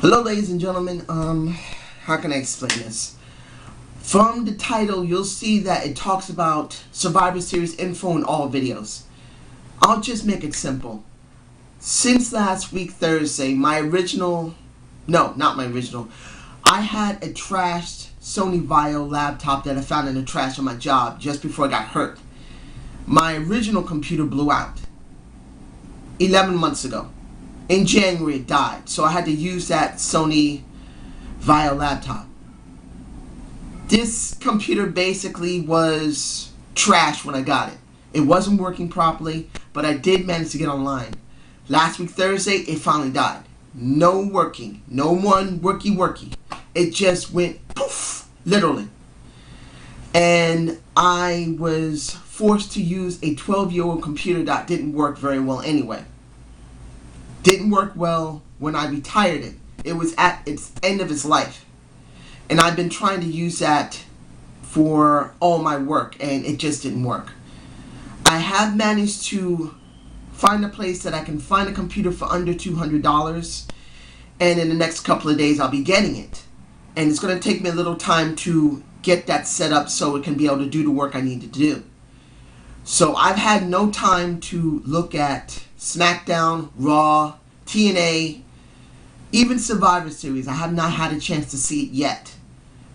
Hello ladies and gentlemen, how can I explain this? From the title, you'll see that it talks about Survivor Series info in all videos. I'll just make it simple. Since last week Thursday, I had a trashed Sony Vaio laptop that I found in the trash on my job just before I got hurt. My original computer blew out 11 months ago. In January it died, so I had to use that Sony Vaio laptop. This computer basically was trash when I got it. It wasn't working properly, but I did manage to get online. Last week Thursday, it finally died. No working, no one worky. It just went poof, literally. And I was forced to use a 12-year-old computer that didn't work very well anyway. Didn't work well when I retired it. It was at its end of its life. And I've been trying to use that for all my work, and it just didn't work. I have managed to find a place that I can find a computer for under $200, and in the next couple of days I'll be getting it. And it's going to take me a little time to get that set up so it can be able to do the work I need to do. So I've had no time to look at SmackDown, Raw, TNA, even Survivor Series. I have not had a chance to see it yet.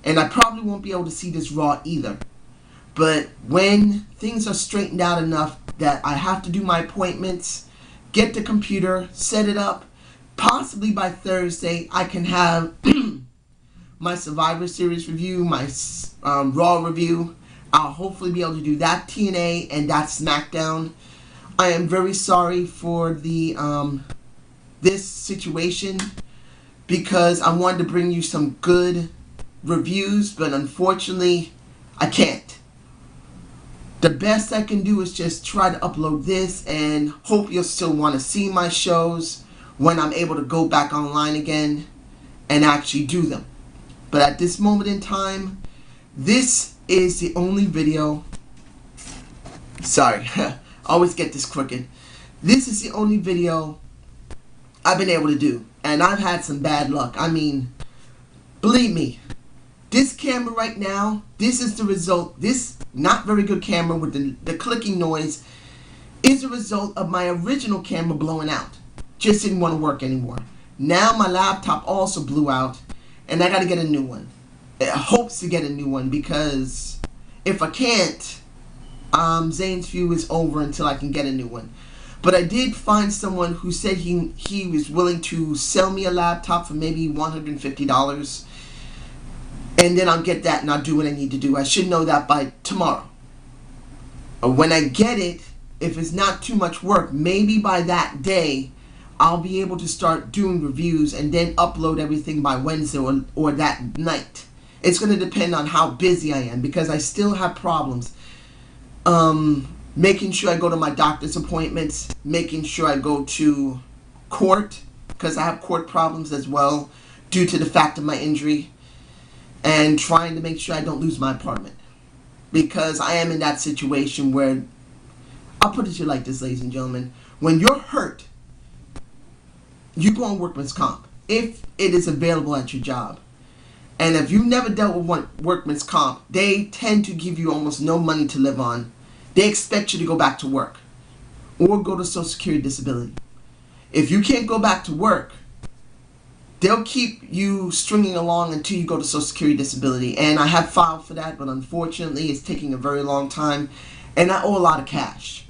And I probably won't be able to see this Raw either. But when things are straightened out enough that I have to do my appointments, get the computer, set it up, possibly by Thursday I can have my Survivor Series review, my Raw review. I'll hopefully be able to do that TNA and that SmackDown. I am very sorry for the this situation because I wanted to bring you some good reviews, but unfortunately I can't. The best I can do is just try to upload this and hope you'll still want to see my shows when I'm able to go back online again and actually do them. But at this moment in time, this is the only video. Sorry, I always get this crooked. This is the only video I've been able to do, and I've had some bad luck. I mean, believe me, this camera right now, this is the result. This not very good camera with the clicking noise is a result of my original camera blowing out. Just didn't want to work anymore. Now my laptop also blew out, and I got to get a new one. It hopes to get a new one because if I can't, Zane's View is over until I can get a new one. But I did find someone who said he was willing to sell me a laptop for maybe $150. And then I'll get that and I'll do what I need to do. I should know that by tomorrow. When I get it, if it's not too much work, maybe by that day, I'll be able to start doing reviews and then upload everything by Wednesday or that night. It's going to depend on how busy I am because I still have problems. Making sure I go to my doctor's appointments, making sure I go to court because I have court problems as well due to the fact of my injury, and trying to make sure I don't lose my apartment because I am in that situation where, I'll put it to you like this, ladies and gentlemen, when you're hurt, you go on workman's comp if it is available at your job. And if you've never dealt with workman's comp, they tend to give you almost no money to live on. They expect you to go back to work or go to Social Security Disability. If you can't go back to work, they'll keep you stringing along until you go to Social Security Disability. And I have filed for that, but unfortunately it's taking a very long time. And I owe a lot of cash.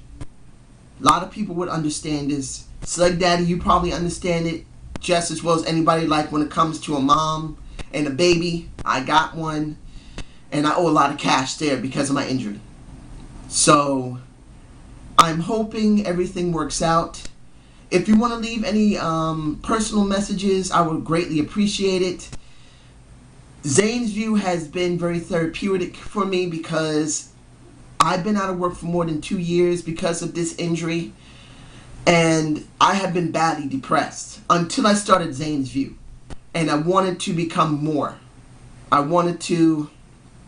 A lot of people would understand this. Slug Daddy, you probably understand it just as well as anybody. Like when it comes to a mom and a baby, I got one, and I owe a lot of cash there because of my injury. So I'm hoping everything works out. If you want to leave any personal messages, I would greatly appreciate it. Zane's View has been very therapeutic for me because I've been out of work for more than 2 years because of this injury, and I have been badly depressed until I started Zane's View. And I wanted to become more. I wanted to,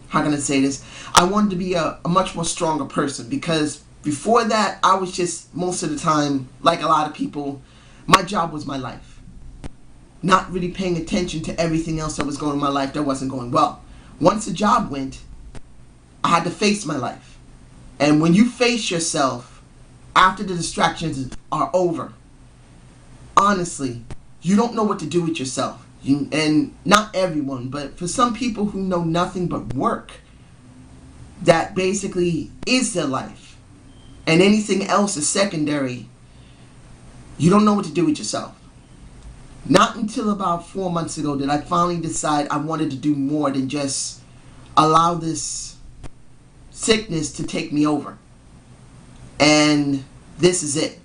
how can I say this? I wanted to be a much more stronger person because before that, I was just, most of the time, like a lot of people, my job was my life. not really paying attention to everything else that was going on in my life that wasn't going well. Once the job went, I had to face my life. And when you face yourself after the distractions are over, honestly, you don't know what to do with yourself. And not everyone, but for some people who know nothing but work, that basically is their life, and anything else is secondary, you don't know what to do with yourself. Not until about 4 months ago did I finally decide I wanted to do more than just allow this sickness to take me over. And this is it.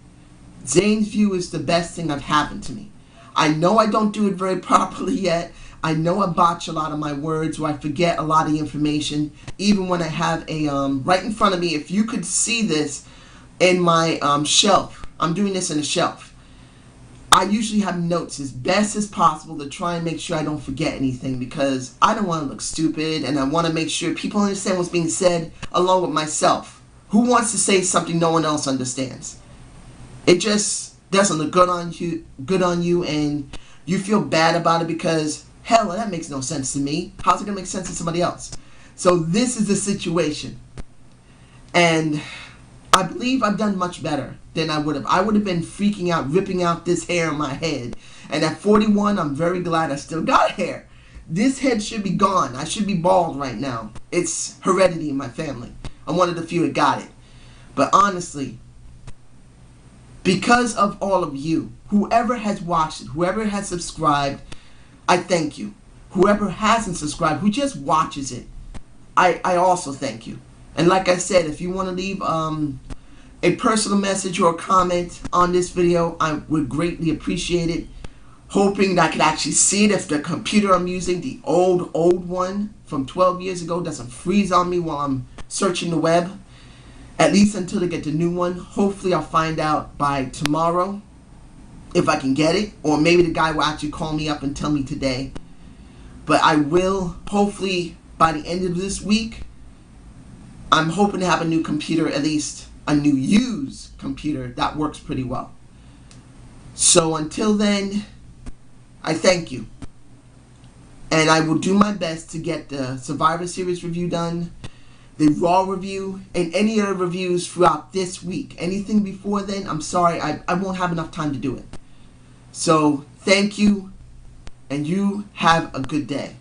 Zane's View is the best thing that happened to me. I know I don't do it very properly yet. I know I botch a lot of my words, or I forget a lot of the information, even when I have a, right in front of me. If you could see this in my shelf, I'm doing this in a shelf. I usually have notes as best as possible to try and make sure I don't forget anything, because I don't want to look stupid, and I want to make sure people understand what's being said along with myself. Who wants to say something no one else understands? It just doesn't look good on you, and you feel bad about it because, hell, that makes no sense to me. How's it going to make sense to somebody else? So this is the situation. And I believe I've done much better than I would have. I would have been freaking out, ripping out this hair in my head. And at 41, I'm very glad I still got hair. This head should be gone. I should be bald right now. It's heredity in my family. I'm one of the few that got it. But honestly, because of all of you, whoever has watched it, whoever has subscribed, I thank you. Whoever hasn't subscribed, who just watches it, I also thank you. And like I said, if you want to leave a personal message or a comment on this video, I would greatly appreciate it. Hoping that I could actually see it if the computer I'm using, the old one from 12 years ago, doesn't freeze on me while I'm searching the web. At least until I get the new one. Hopefully I'll find out by tomorrow if I can get it. Or maybe the guy will actually call me up and tell me today. But I will, hopefully by the end of this week, I'm hoping to have a new computer, at least a new used computer that works pretty well. So until then, I thank you. And I will do my best to get the Survivor Series review done, the Raw review, and any other reviews throughout this week. Anything before then, I'm sorry, I won't have enough time to do it. So, thank you, and you have a good day.